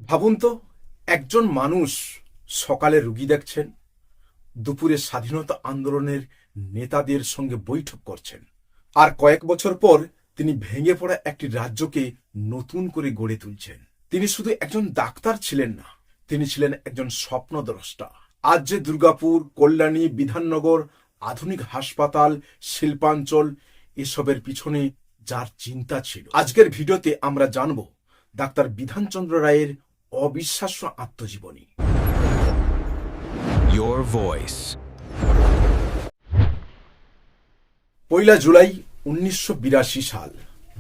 ভাবুন তো, একজন মানুষ সকালে রুগী দেখছেন, দুপুরে স্বাধীনতা আন্দোলনের নেতাদের সঙ্গে বৈঠক করছেন, আর কয়েক বছর পর তিনি ভেঙে পড়া একটি রাজ্যকে নতুন করে গড়ে তুলছেন। তিনি শুধু একজন ডাক্তার ছিলেন না, তিনি ছিলেন একজন স্বপ্নদ্রষ্টা। আজ যে দুর্গাপুর, কল্যাণী, বিধাননগর, আধুনিক হাসপাতাল, শিল্পাঞ্চল, এসবের পিছনে যার চিন্তা ছিল, আজকের ভিডিওতে আমরা জানব ডাক্তার বিধানচন্দ্র রায়ের অবিশ্বাস্য আত্মজীবনী। Your voice. 1 জুলাই 1982 সাল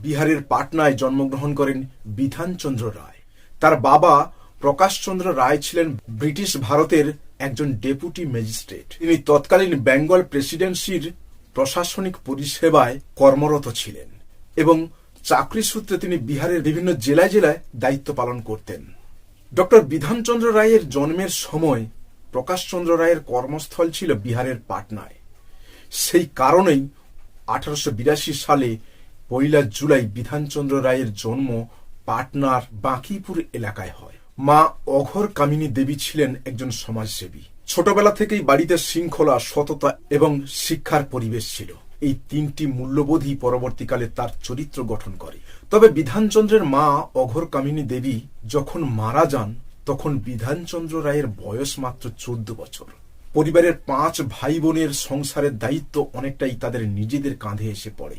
বিহারের পাটনায় জন্মগ্রহণ করেন বিধানচন্দ্র রায়। তার বাবা প্রকাশচন্দ্র রায় ছিলেন ব্রিটিশ ভারতের একজন ডেপুটি ম্যাজিস্ট্রেট। তিনি তৎকালীন বেঙ্গল প্রেসিডেন্সির প্রশাসনিক পরিষেবায় কর্মরত ছিলেন এবং চাকরি সূত্রে তিনি বিহারের বিভিন্ন জেলায় জেলায় দায়িত্ব পালন করতেন। ডক্টর বিধানচন্দ্র রায়ের জন্মের সময় প্রকাশচন্দ্র রায়ের কর্মস্থল ছিল বিহারের পাটনায়। সেই কারণেই 1882 সালে 1 জুলাই বিধানচন্দ্র রায়ের জন্ম পাটনার বাঁকিপুর এলাকায় হয়। মা অঘোর কামিনী দেবী ছিলেন একজন সমাজসেবী। ছোটবেলা থেকেই বাড়িতে শৃঙ্খলা, সততা এবং শিক্ষার পরিবেশ ছিল। এই তিনটি মূল্যবোধই পরবর্তীকালে তার চরিত্র গঠন করে। তবে বিধানচন্দ্রের মা অঘোর কামিনী দেবী যখন মারা যান, তখন বিধানচন্দ্র রায়ের বয়স মাত্র 14 বছর। পরিবারের 5 ভাই বোনের সংসারের দায়িত্ব অনেকটাই তাদের নিজেদের কাঁধে এসে পড়ে।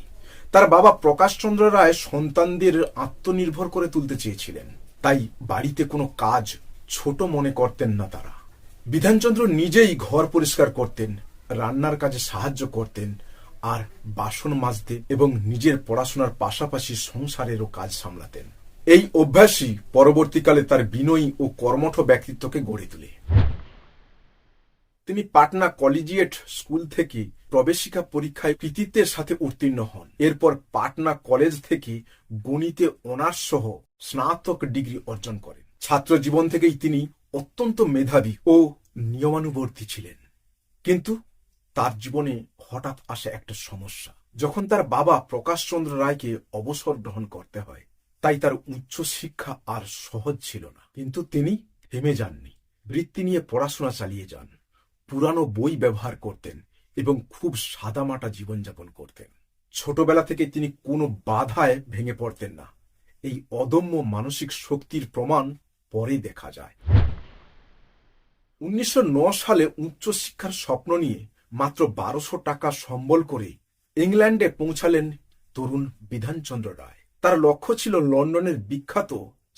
তার বাবা প্রকাশচন্দ্র রায় সন্তানদের আত্মনির্ভর করে তুলতে চেয়েছিলেন, তাই বাড়িতে কোনো কাজ ছোট মনে করতেন না তারা। বিধানচন্দ্র নিজেই ঘর পরিষ্কার করতেন, রান্নার কাজে সাহায্য করতেন, আর বাসন মাজতে এবং নিজের পড়াশোনার পাশাপাশি সংসারেরও কাজ সামলাতেন। এই অভ্যাসই পরবর্তীকালে তার বিনয়ী ও কর্মঠ ব্যক্তিত্বকে গড়ে তোলে। তিনি পাটনা কলেজিয়েট স্কুল থেকে প্রবেশিকা পরীক্ষায় কৃতিত্বের সাথে উত্তীর্ণ হন। এরপর পাটনা কলেজ থেকে গণিতে অনার্স সহ স্নাতক ডিগ্রি অর্জন করেন। ছাত্র জীবন থেকেই তিনি অত্যন্ত মেধাবী ও নিয়মানুবর্তী ছিলেন। কিন্তু তার জীবনে হঠাৎ আসে একটা সমস্যা। যখন তার বাবা প্রকাশচন্দ্র রায়কে অবসর গ্রহণ করতে হয়, তাই তার উচ্চ শিক্ষা আর সহজ ছিল না। কিন্তু তিনি থেমে যাননি, বৃত্তি নিয়ে পড়াশোনা চালিয়ে যান। পুরানো বই ব্যবহার করতেন এবং খুব সাদামাটা জীবনযাপন করতেন। ছোটবেলা থেকে তিনি কোনো বাধায় ভেঙে পড়তেন না। এই অদম্য মানসিক শক্তির প্রমাণ পরে দেখা যায়। 1909 সালে উচ্চশিক্ষার স্বপ্ন নিয়ে মাত্র 1200 টাকা সম্বল করে ইংল্যান্ডে পৌঁছালেন তরুণ বিধানচন্দ্র রায়। তার লক্ষ্য ছিল লন্ডনের বিখ্যাত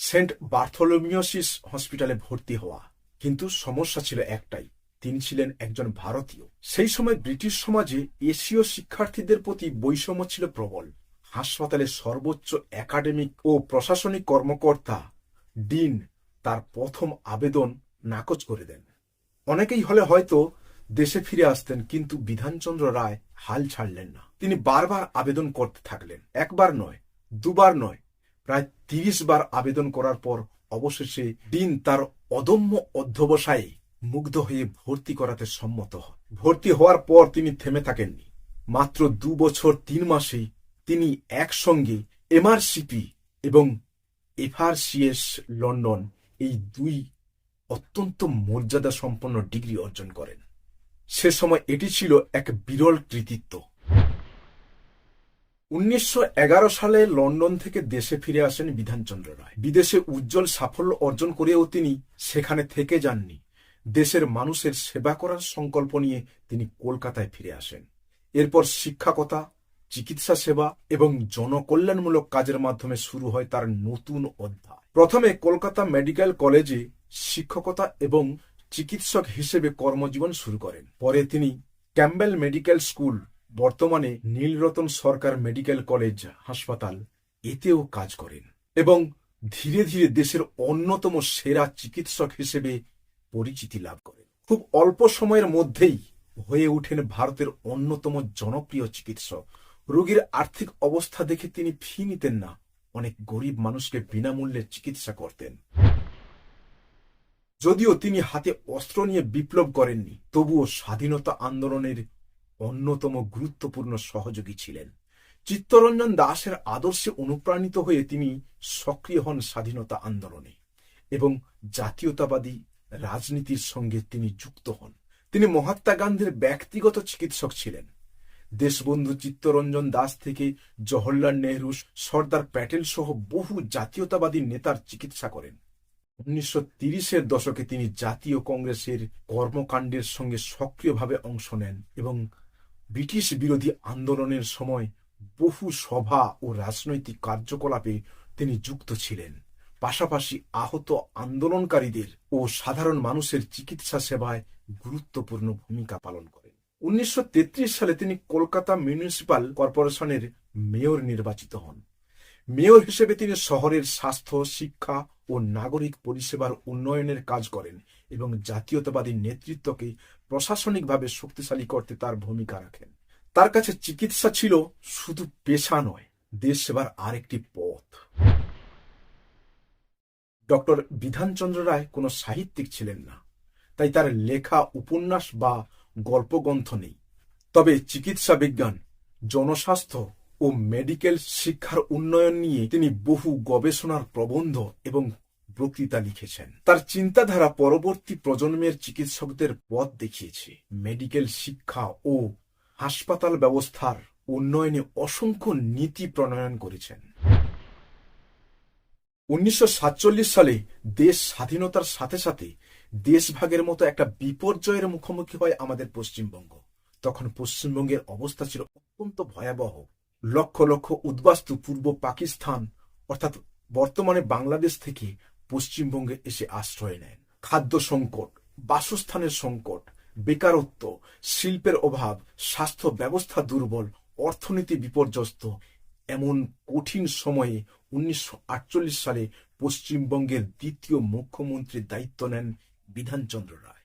সেন্ট বার্থোলোমিওসিস হসপিটালে ভর্তি হওয়া। কিন্তু সমস্যা ছিল একটাই, তিনি ছিলেন একজন ভারতীয়। সেই সময় ব্রিটিশ সমাজে এশীয় শিক্ষার্থীদের প্রতি বৈষম্য ছিল প্রবল। হাসপাতালের সর্বোচ্চ একাডেমিক ও প্রশাসনিক কর্মকর্তা ডিন তার প্রথম আবেদন নাকচ করে দেন। অনেকেই হলে হয়তো দেশে ফিরে আসতেন, কিন্তু বিধানচন্দ্র রায় হাল ছাড়লেন না। তিনি বারবার আবেদন করতে থাকলেন। একবার নয়, দুবার নয়, প্রায় 30 বার আবেদন করার পর অবশেষে ডিন তার অদম্য অধ্যবসায়ে মুগ্ধ হয়ে ভর্তি করাতে সম্মত হন। ভর্তি হওয়ার পর তিনি থেমে থাকেননি। মাত্র 2 বছর 3 মাসে তিনি একসঙ্গে এমআরসিপি এবং এফআরসিএস লন্ডন, এই 2 অত্যন্ত মর্যাদা সম্পন্ন ডিগ্রি অর্জন করেন। সে সময় এটি ছিল এক বিরল কৃতিত্ব। 1911 সালে লন্ডন থেকে দেশে ফিরে আসেন বিধানচন্দ্র রায়। বিদেশে উজ্জ্বল সাফল্য অর্জন করেও তিনি সেখানে থেকে যাননি। দেশের মানুষের সেবা করার সংকল্প নিয়ে তিনি কলকাতায় ফিরে আসেন। এরপর শিক্ষকতা, চিকিৎসা সেবা এবং জনকল্যাণমূলক কাজের মাধ্যমে শুরু হয় তার নতুন অধ্যায়। প্রথমে কলকাতা মেডিকেল কলেজে শিক্ষকতা এবং চিকিৎসক হিসেবে কর্মজীবন শুরু করেন। পরে তিনি ক্যাম্বেল মেডিকেল স্কুল, বর্তমানে নীলরতন সরকার মেডিকেল কলেজ হাসপাতাল, এতেও কাজ করেন এবং ধীরে ধীরে দেশের অন্যতম সেরা চিকিৎসক হিসেবে পরিচিতি লাভ করেন। খুব অল্প সময়ের মধ্যেই হয়ে ওঠেন ভারতের অন্যতম জনপ্রিয় চিকিৎসক। রোগীর আর্থিক অবস্থা দেখে তিনি ফি নিতেন না, অনেক গরিব মানুষকে বিনামূল্যে চিকিৎসা করতেন। যদিও তিনি হাতে অস্ত্র নিয়ে বিপ্লব করেননি, তবুও স্বাধীনতা আন্দোলনের অন্যতম গুরুত্বপূর্ণ সহযোগী ছিলেন। চিত্তরঞ্জন দাসের আদর্শে অনুপ্রাণিত হয়ে তিনি সক্রিয় হন স্বাধীনতা আন্দোলনে এবং জাতীয়তাবাদী রাজনীতির সঙ্গে তিনি যুক্ত হন। তিনি মহাত্মা গান্ধীর ব্যক্তিগত চিকিৎসক ছিলেন। দেশবন্ধু চিত্তরঞ্জন দাস থেকে জওহরলাল নেহরু, সর্দার প্যাটেল সহ বহু জাতীয়তাবাদী নেতার চিকিৎসা করেন। 1930-এর দশকে তিনি জাতীয় কংগ্রেসের কর্মকাণ্ডের সঙ্গে সক্রিয়ভাবে অংশ নেন এবং ব্রিটিশ বিরোধী আন্দোলনের সময় বহু সভা ও রাজনৈতিক কার্যকলাপে তিনি যুক্ত ছিলেন। পাশাপাশি আহত আন্দোলনকারীদের ও সাধারণ মানুষের চিকিৎসা সেবায় গুরুত্বপূর্ণ ভূমিকা পালন করেন। 1933 সালে তিনি কলকাতা মিউনিসিপাল কর্পোরেশনের মেয়র নির্বাচিত হন। মেয়র হিসেবে তিনি শহরের স্বাস্থ্য, শিক্ষা ও নাগরিক পরিষেবার উন্নয়নের কাজ করেন এবং জাতীয়তাবাদী নেতৃত্বকে প্রশাসনিকভাবে শক্তিশালী করতে তার ভূমিকা রাখেন। তার কাছে চিকিৎসা ছিল শুধু পেশা নয়, দেশ সেবার আরেকটি পথ। ডক্টর বিধানচন্দ্র রায় কোনো সাহিত্যিক ছিলেন না, তাই তার লেখা উপন্যাস বা গল্পগ্রন্থ নেই। তবে চিকিৎসা বিজ্ঞান, জনস্বাস্থ্য ও মেডিকেল শিক্ষার উন্নয়ন নিয়ে তিনি বহু গবেষণার প্রবন্ধ এবং বক্তৃতা লিখেছেন। তার চিন্তাধারা পরবর্তী প্রজন্মের চিকিৎসকদের পথ দেখিয়েছে। মেডিকেল শিক্ষা ও হাসপাতাল ব্যবস্থার উন্নয়নে অসংখ্য নীতি প্রণয়ন করেছেন। 1947 সালে দেশ স্বাধীনতার সাথে সাথে দেশভাগের মতো একটা বিপর্যয়ের মুখোমুখি হয় আমাদের পশ্চিমবঙ্গ। তখন পশ্চিমবঙ্গের অবস্থা ছিল অত্যন্ত ভয়াবহ। লক্ষ লক্ষ উদ্বাস্তু পূর্ব পাকিস্তান অর্থাৎ বর্তমানে বাংলাদেশ থেকে পশ্চিমবঙ্গে এসে আশ্রয় নেন। খাদ্য সংকট, বাসস্থানের সংকট, বেকারত্ব, শিল্পের অভাব, স্বাস্থ্য ব্যবস্থা দুর্বল, অর্থনীতি বিপর্যস্ত। এমন কঠিন সময়ে 1948 সালে পশ্চিমবঙ্গের দ্বিতীয় মুখ্যমন্ত্রীর দায়িত্ব নেন বিধানচন্দ্র রায়।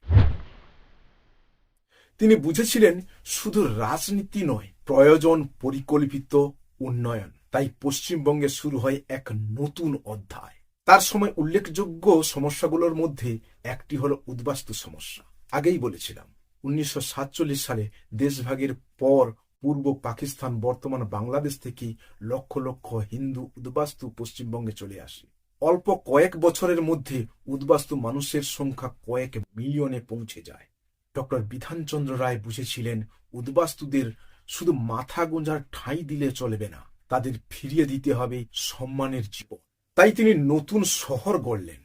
তিনি বুঝেছিলেন শুধু রাজনীতি নয়, প্রয়োজন পরিকল্পিত উন্নয়ন। তাই পশ্চিমবঙ্গে শুরু হয় এক নতুন অধ্যায়। তার সময় উল্লেখযোগ্য সমস্যাগুলোর মধ্যে একটি হল উদ্বাস্তু সমস্যা। আগেই বলেছিলাম 1947 সালে দেশভাগের পর পূর্ব পাকিস্তান বর্তমান বাংলাদেশ থেকে লক্ষ লক্ষ হিন্দু উদ্বাস্তু পশ্চিমবঙ্গে চলে আসে। অল্প কয়েক বছরের মধ্যে উদ্বাস্তু মানুষের সংখ্যা কয়েক মিলিয়নে পৌঁছে যায়। ডক্টর বিধানচন্দ্র রায় বুঝেছিলেন উদ্বাস্তুদের শুধু মাথা গোঁজার ঠাঁই দিলে চলবে না, তাদের ফিরিয়ে দিতে হবে সম্মানের জীবন। তাই তিনি নতুন শহর গড়লেন,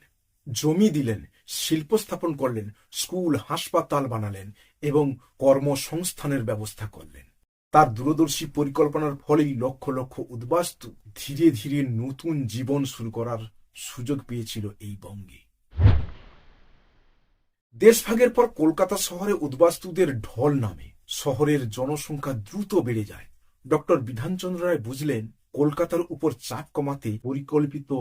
জমি দিলেন, শিল্প স্থাপন করলেন, স্কুল, হাসপাতাল বানালেন এবং কর্মসংস্থানের ব্যবস্থা করলেন। তার দূরদর্শী পরিকল্পনার ফলেই লক্ষ লক্ষ উদ্বাস্তু ধীরে ধীরে নতুন জীবন শুরু করার সুযোগ পেয়েছিল এই বঙ্গে। দেশভাগের পর কলকাতা শহরে উদ্বাস্তুদের ঢল নামে, শহরের জনসংখ্যা দ্রুত বেড়ে যায়। ডক্টর বিধানচন্দ্র রায় বুঝলেন কলকাতার উপর চাপ কমাতে পরিকল্পিত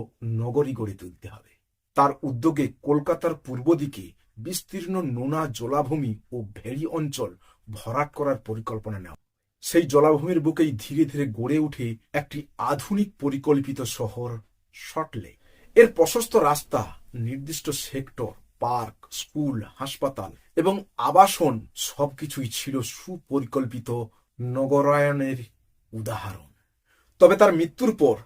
নগরী গড়ে তুলতে হবে। তার উদ্যোগে কলকাতার পূর্ব দিকে বিস্তীর্ণ নোনা জলাভূমি ও ভেড়ি অঞ্চল ভরাট করার পরিকল্পনা নেওয়া। সেই জলাভূমির বুকেই ধীরে ধীরে গড়ে উঠে একটি আধুনিক পরিকল্পিত শহর সল্টলেক। এর প্রশস্ত রাস্তা, নির্দিষ্ট সেক্টর, পার্ক, স্কুল, হাসপাতাল এবং আবাসন সবকিছুই ছিল সুপরিকল্পিত নগরায়নের উদাহরণ। তবে তার মৃত্যুর পর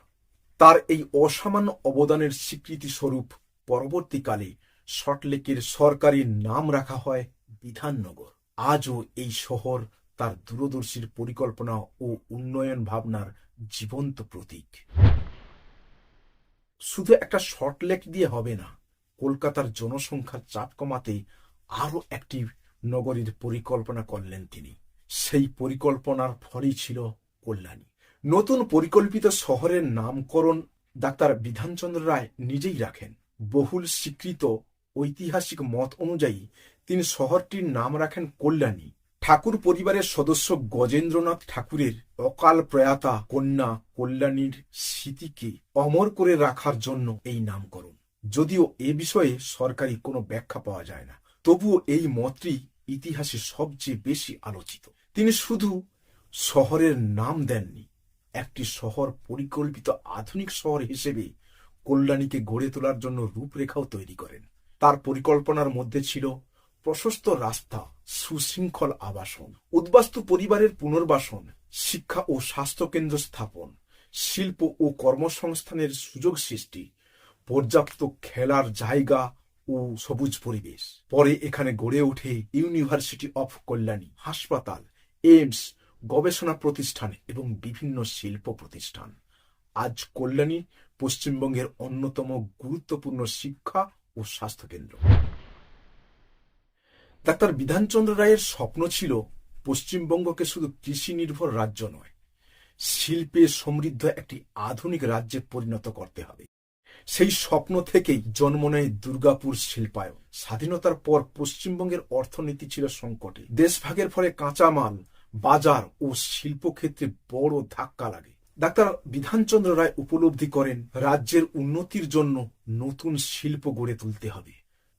তার এই অসামান্য অবদানের স্বীকৃতি স্বরূপ পরবর্তীকালে সল্টলেকের সরকারি নাম রাখা হয় বিধাননগর। আজও এই শহর তার দূরদর্শীর পরিকল্পনা ও উন্নয়ন ভাবনার জীবন্ত প্রতীক। শুধু একটা সল্টলেক দিয়ে হবে না, কলকাতার জনসংখ্যার চাপ কমাতে আরো একটি নগরীর পরিকল্পনা করলেন তিনি। সেই পরিকল্পনার ফলই ছিল কল্যাণী। নতুন পরিকল্পিত শহরের নামকরণ ডাক্তার বিধানচন্দ্র রায় নিজেই রাখেন। বহুল স্বীকৃত ঐতিহাসিক মত অনুযায়ী তিনি শহরটির নাম রাখেন কল্যাণী। ঠাকুর পরিবারের সদস্য গজেন্দ্রনাথ ঠাকুরের অকাল প্রয়াতা কন্যা কল্যাণীর স্মৃতিকে অমর করে রাখার জন্য এই নামকরণ। যদিও এ বিষয়ে সরকারি কোনো ব্যাখ্যা পাওয়া যায় না, তবুও এই মতটি ইতিহাসে সবচেয়ে বেশি আলোচিত। তিনি শুধু শহরের নাম দেননি, একটি শহর পরিকল্পিত আধুনিক শহর হিসেবে কল্যাণীকে গড়ে তোলার জন্য রূপরেখাও তৈরি করেন। তার পরিকল্পনার মধ্যে ছিল প্রশস্ত রাস্তা, সুশৃঙ্খল আবাসন, উদ্বাস্তু পরিবারের পুনর্বাসন, শিক্ষা ও স্বাস্থ্য কেন্দ্র স্থাপন, শিল্প ও কর্মসংস্থানের সুযোগ সৃষ্টি, পর্যাপ্ত খেলার জায়গা ও সবুজ পরিবেশ। পরে এখানে গড়ে ওঠে ইউনিভার্সিটি অফ কল্যাণী, হাসপাতাল, এইমস, গবেষণা প্রতিষ্ঠান এবং বিভিন্ন শিল্প প্রতিষ্ঠান। আজ কল্যাণী পশ্চিমবঙ্গের অন্যতম গুরুত্বপূর্ণ শিক্ষা ও স্বাস্থ্যকেন্দ্র। ডাক্তার বিধানচন্দ্র রায়ের স্বপ্ন ছিল পশ্চিমবঙ্গকে শুধু কৃষি নির্ভর রাজ্য নয়, শিল্পে সমৃদ্ধ একটি আধুনিক রাজ্যে পরিণত করতে হবে। সেই স্বপ্ন থেকেই জন্ম নেয় দুর্গাপুর শিল্পায়ন। স্বাধীনতার পর পশ্চিমবঙ্গের অর্থনীতি ছিল সংকটে। দেশভাগের ফলে কাঁচামাল, বাজার ও শিল্পক্ষেত্রে বড় ধাক্কা লাগে। ডাক্তার বিধানচন্দ্র রায় উপলব্ধি করেন রাজ্যের উন্নতির জন্য নতুন শিল্প গড়ে তুলতে হবে।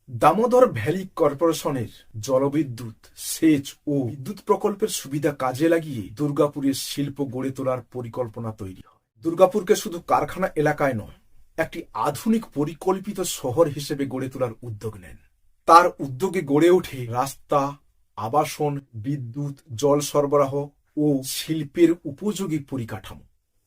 দামোদর ভ্যালি কর্পোরেশনের জলবিদ্যুৎ, সেচ ও বিদ্যুৎ প্রকল্পের সুবিধা কাজে লাগিয়ে দুর্গাপুরের শিল্প গড়ে তোলার পরিকল্পনা তৈরি হয়। দুর্গাপুরকে শুধু কারখানা এলাকায় নয়, একটি আধুনিক পরিকল্পিত শহর হিসেবে গড়ে তোলার উদ্যোগ নেন। তার উদ্যোগে গড়ে ওঠে রাস্তা, আবাসন, বিদ্যুৎ, জল সরবরাহ ও শিল্পের উপযোগী পরিকাঠামো।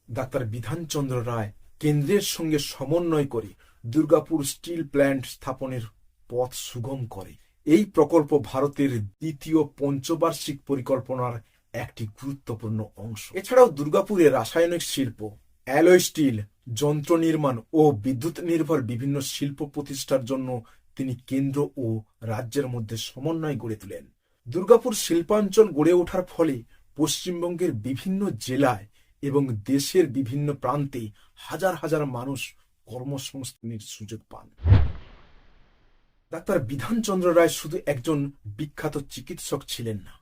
ডাক্তার বিধানচন্দ্র রায় কেন্দ্রের সঙ্গে সমন্বয় করে দুর্গাপুর স্টিল প্ল্যান্ট স্থাপনের পথ সুগম করে। এই প্রকল্প ভারতের দ্বিতীয় পঞ্চবার্ষিক পরিকল্পনার একটি গুরুত্বপূর্ণ অংশ। এছাড়াও দুর্গাপুরে রাসায়নিক শিল্প, অ্যালয় স্টিল, যন্ত্র নির্মাণ ও বিদ্যুৎ নির্ভর বিভিন্ন শিল্প প্রতিষ্ঠার জন্য তিনি কেন্দ্র ও রাজ্যের মধ্যে সমন্বয় গড়ে তোলেন। দুর্গাপুর শিল্পাঞ্চল গড়ে ওঠার ফলে পশ্চিমবঙ্গের বিভিন্ন জেলায় এবং দেশের বিভিন্ন প্রান্তে হাজার হাজার মানুষ কর্মসংস্থানের সুযোগ পান। ডাক্তার বিধানচন্দ্র রায় শুধু একজন বিখ্যাত চিকিৎসক ছিলেন না,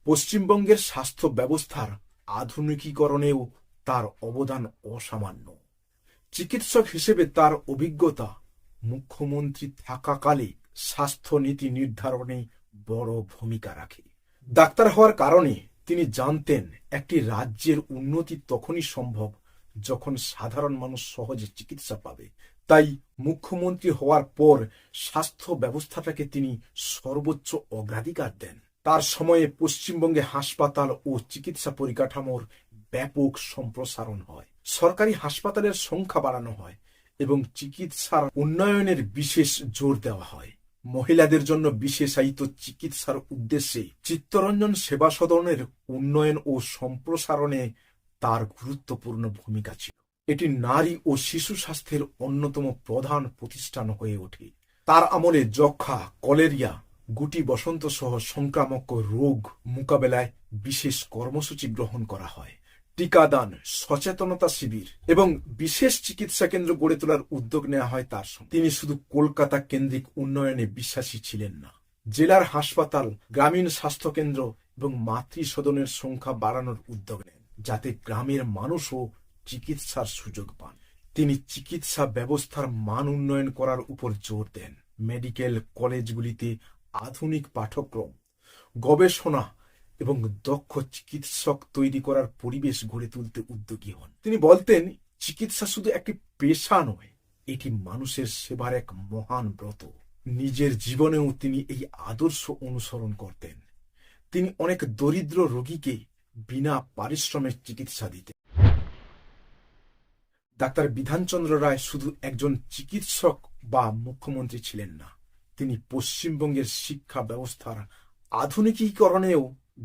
পশ্চিমবঙ্গের স্বাস্থ্য ব্যবস্থার আধুনিকীকরণেও তার অবদান অসামান্য। চিকিৎসক হিসেবে তার অভিজ্ঞতা মুখ্যমন্ত্রী থাকাকালে স্বাস্থ্য নীতি নির্ধারণে বড় ভূমিকা রাখে। ডাক্তার হওয়ার কারণে তিনি জানতেন একটি রাজ্যের উন্নতি তখনই সম্ভব যখন সাধারণ মানুষ সহজে চিকিৎসা পাবে। তাই মুখ্যমন্ত্রী হওয়ার পর স্বাস্থ্য ব্যবস্থাটাকে তিনি সর্বোচ্চ অগ্রাধিকার দেন। তার সময়ে পশ্চিমবঙ্গে হাসপাতাল ও চিকিৎসা পরিকাঠামোর ব্যাপক সম্প্রসারণ হয়। সরকারি হাসপাতালের সংখ্যা বাড়ানো হয় এবং চিকিৎসার উন্নয়নের বিশেষ জোর দেওয়া হয়। মহিলাদের জন্য বিশেষায়িত চিকিৎসার উদ্দেশ্যে চিত্তরঞ্জন সেবা সদনের উন্নয়ন ও সম্প্রসারণে তার গুরুত্বপূর্ণ ভূমিকা ছিল। এটি নারী ও শিশু স্বাস্থ্যের অন্যতম প্রধান প্রতিষ্ঠান হয়ে ওঠে। তার আমলে যক্ষ্মা, কলেরিয়া, গুটি বসন্ত সহ সংক্রামক রোগ মোকাবেলায় বিশেষ কর্মসূচি গ্রহণ করা হয়। টিকাদান, সচেতনতা শিবির এবং বিশেষ চিকিৎসা কেন্দ্র গড়ে তোলার উদ্যোগ নেওয়া হয় তার সঙ্গে। তিনি শুধু কলকাতা কেন্দ্রিক উন্নয়নে বিশ্বাসী ছিলেন না, জেলার হাসপাতাল, গ্রামীণ স্বাস্থ্যকেন্দ্র এবং মাতৃসদনের সংখ্যা বাড়ানোর উদ্যোগ নেন, যাতে গ্রামের মানুষও চিকিৎসার সুযোগ পান। তিনি চিকিৎসা ব্যবস্থার মান উন্নয়ন করার উপর জোর দেন। মেডিকেল কলেজগুলিতে আধুনিক পাঠ্যক্রম, গবেষণা এবং দক্ষ চিকিৎসক তৈরি করার পরিবেশ গড়ে তুলতে উদ্যোগী হন। তিনি বলতেন, চিকিৎসা শুধু একটি পেশা নয়, এটি মানুষের সেবার এক মহান ব্রত। নিজের জীবনেও তিনি এই আদর্শ অনুসরণ করতেন। তিনি অনেক দরিদ্র রোগীকে বিনা পারিশ্রমিক চিকিৎসা দিতেন। ডাক্তার বিধানচন্দ্র রায় শুধু একজন চিকিৎসক বা মুখ্যমন্ত্রী ছিলেন না, তিনি পশ্চিমবঙ্গের শিক্ষা ব্যবস্থার আধুনিকীকরণেও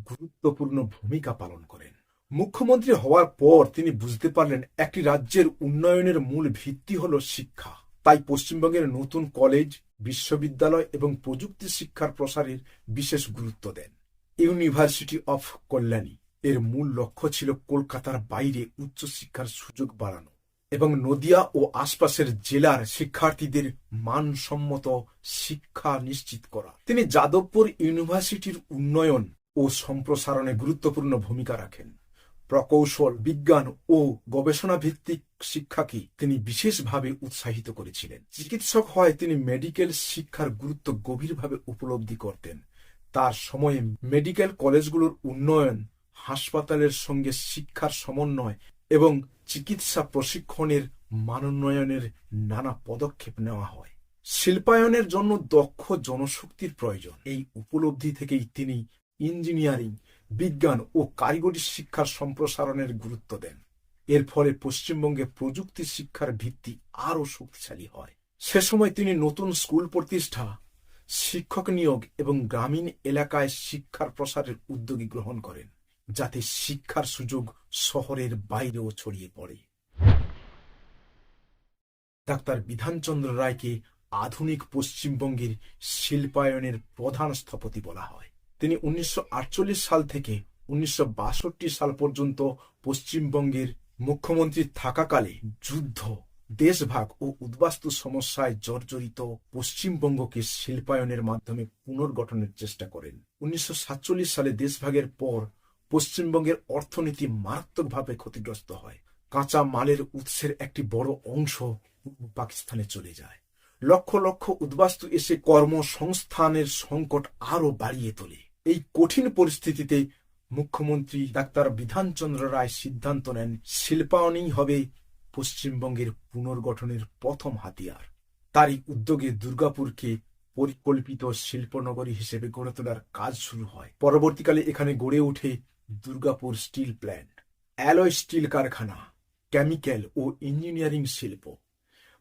গুরুত্বপূর্ণ ভূমিকা পালন করেন। মুখ্যমন্ত্রী হওয়ার পর তিনি বুঝতে পারলেন একটি রাজ্যের উন্নয়নের মূল ভিত্তি হল শিক্ষা। তাই পশ্চিমবঙ্গের নতুন কলেজ, বিশ্ববিদ্যালয় এবং প্রযুক্তি শিক্ষার প্রসারের বিশেষ গুরুত্ব দেন। ইউনিভার্সিটি অফ কল্যাণী এর মূল লক্ষ্য ছিল কলকাতার বাইরে উচ্চশিক্ষার সুযোগ বাড়ানো এবং নদিয়া ও আশপাশের জেলার শিক্ষার্থীদের মানসম্মত শিক্ষা নিশ্চিত করা। তিনি যাদবপুর ইউনিভার্সিটির উন্নয়ন ও সম্প্রসারণে গুরুত্বপূর্ণ ভূমিকা রাখেন। প্রকৌশল, বিজ্ঞান ও গবেষণা ভিত্তিক শিক্ষাকে তিনি বিশেষভাবে উৎসাহিত করেছিলেন। চিকিৎসক হওয়ায় তিনি মেডিকেল শিক্ষার গুরুত্ব গভীরভাবে উপলব্ধি করতেন। তার সময়ে মেডিকেল কলেজগুলোর উন্নয়ন, হাসপাতালের সঙ্গে শিক্ষার সমন্বয় এবং চিকিৎসা প্রশিক্ষণের মানোন্নয়নের নানা পদক্ষেপ নেওয়া হয়। শিল্পায়নের জন্য দক্ষ জনশক্তির প্রয়োজন। এই উপলব্ধি থেকেই তিনি ইঞ্জিনিয়ারিং, বিজ্ঞান ও কারিগরি শিক্ষার সম্প্রসারণের গুরুত্ব দেন। এর ফলে পশ্চিমবঙ্গে প্রযুক্তি শিক্ষার ভিত্তি আরও শক্তিশালী হয়। সে সময় তিনি নতুন স্কুল প্রতিষ্ঠা, শিক্ষক নিয়োগ এবং গ্রামীণ এলাকায় শিক্ষার প্রসারের উদ্যোগী গ্রহণ করেন, যাতে শিক্ষার সুযোগ শহরের বাইরেও ছড়িয়ে পড়ে। ডাক্তার বিধানচন্দ্র রায়কে আধুনিক পশ্চিমবঙ্গের শিল্পায়নের প্রধান স্থপতি বলা হয়। তিনি 1948 সাল থেকে 1962 সাল পর্যন্ত পশ্চিমবঙ্গের মুখ্যমন্ত্রী থাকাকালে যুদ্ধ, দেশভাগ ও উদ্বাস্তু সমস্যায় জর্জরিত পশ্চিমবঙ্গকে শিল্পায়নের মাধ্যমে পুনর্গঠনের চেষ্টা করেন। 1947 সালে দেশভাগের পর পশ্চিমবঙ্গের অর্থনীতি মারাত্মকভাবে ক্ষতিগ্রস্ত হয়। কাঁচা মালের উৎসের একটি বড় অংশ পূর্ব পাকিস্তানে চলে যায়। লক্ষ লক্ষ উদ্বাস্তু এসে কর্মসংস্থানের সংকট আরো বাড়িয়ে তোলে। এই কঠিন পরিস্থিতিতে মুখ্যমন্ত্রী ডাক্তার বিধানচন্দ্র রায় সিদ্ধান্ত নেন শিল্পায়নই হবে পশ্চিমবঙ্গের পুনর্গঠনের প্রথম হাতিয়ার। তারই উদ্যোগে দুর্গাপুরকে পরিকল্পিত শিল্পনগরী হিসেবে গড়ে তোলার কাজ শুরু হয়। পরবর্তীকালে এখানে গড়ে ওঠে Durgapur steel plant, alloy still কারখানা, কেমিক্যাল ও ইঞ্জিনিয়ারিং শিল্প,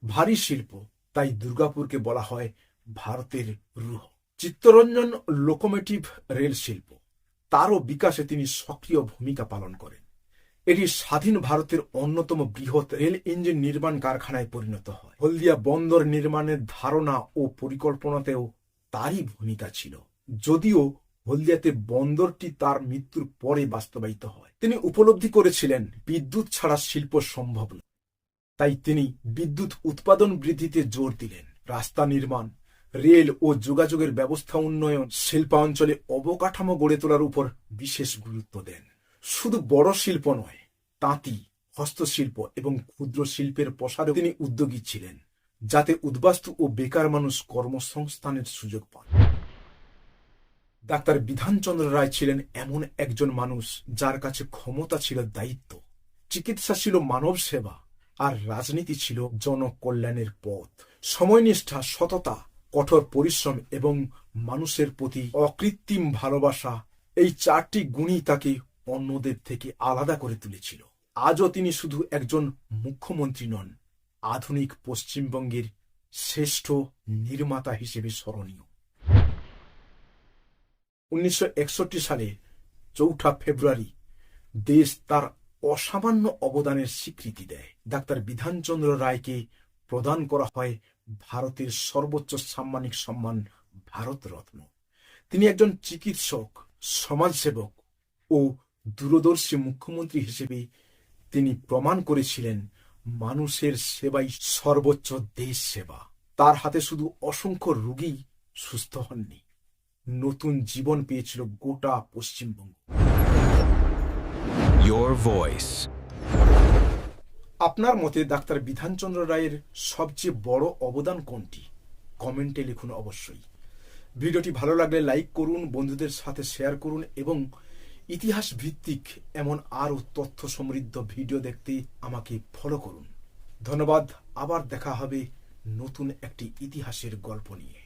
ভারী শিল্প। তাই দুর্গাপুরকে বলা হয় ভারতের রুহ। চিত্তরঞ্জন লোকোমোটিভ রেল শিল্প, তারও বিকাশে তিনি সক্রিয় ভূমিকা পালন করেন। এটি স্বাধীন ভারতের অন্যতম বৃহৎ রেল ইঞ্জিন নির্মাণ কারখানায় পরিণত হয়। হলদিয়া বন্দর নির্মাণের ধারণা ও পরিকল্পনাতেও তারই ভূমিকা ছিল, যদিও হলদিয়াতে বন্দরটি তার মৃত্যুর পরে বাস্তবায়িত হয়। তিনি উপলব্ধি করেছিলেন বিদ্যুৎ ছাড়া শিল্প সম্ভব নয়, তাই তিনি বিদ্যুৎ উৎপাদন বৃদ্ধিতে জোর দিলেন। রাস্তা নির্মাণ, রেল ও যোগাযোগের ব্যবস্থা উন্নয়ন, শিল্পাঞ্চলে অবকাঠামো গড়ে তোলার উপর বিশেষ গুরুত্ব দেন। শুধু বড় শিল্প নয়, তাঁতি, হস্তশিল্প এবং ক্ষুদ্র শিল্পের প্রসারে তিনি উদ্যোগী ছিলেন, যাতে উদ্বাস্তু ও বেকার মানুষ কর্মসংস্থানের সুযোগ পান। ডাক্তার বিধানচন্দ্র রায় ছিলেন এমন একজন মানুষ যার কাছে ক্ষমতা ছিল দায়িত্ব, চিকিৎসা ছিল মানব সেবা, আর রাজনীতি ছিল জনকল্যাণের পথ। সময়নিষ্ঠা, সততা, কঠোর পরিশ্রম এবং মানুষের প্রতি অকৃত্রিম ভালোবাসা, এই চারটি গুণই তাকে অন্যদের থেকে আলাদা করে তুলেছিল। আজও তিনি শুধু একজন মুখ্যমন্ত্রী নন, আধুনিক পশ্চিমবঙ্গের শ্রেষ্ঠ নির্মাতা হিসেবে স্মরণীয়। 1961 সালে 4 ফেব্রুয়ারি দেশ তার অসামান্য অবদানের স্বীকৃতি দেয়। ডাক্তার বিধানচন্দ্র রায়কে প্রদান করা হয় ভারতের সর্বোচ্চ সাম্মানিক সম্মান ভারত রত্ন। তিনি একজন চিকিৎসক, সমাজসেবক ও দূরদর্শী মুখ্যমন্ত্রী হিসেবে তিনি প্রমাণ করেছিলেন মানুষের সেবাই সর্বোচ্চ দেশ সেবা। তার হাতে শুধু অসংখ্য রোগী সুস্থ হননি, নতুন জীবন পেয়েছিল গোটা পশ্চিমবঙ্গ। Your voice. আপনার মতে ডাক্তার বিধানচন্দ্র রায়ের সবচেয়ে বড় অবদান কোনটি? কমেন্টে লিখুন অবশ্যই। ভিডিওটি ভালো লাগলে লাইক করুন, বন্ধুদের সাথে শেয়ার করুন এবং ইতিহাস ভিত্তিক এমন আরও তথ্য সমৃদ্ধ ভিডিও দেখতে আমাকে ফলো করুন। ধন্যবাদ। আবার দেখা হবে নতুন একটি ইতিহাসের গল্প নিয়ে।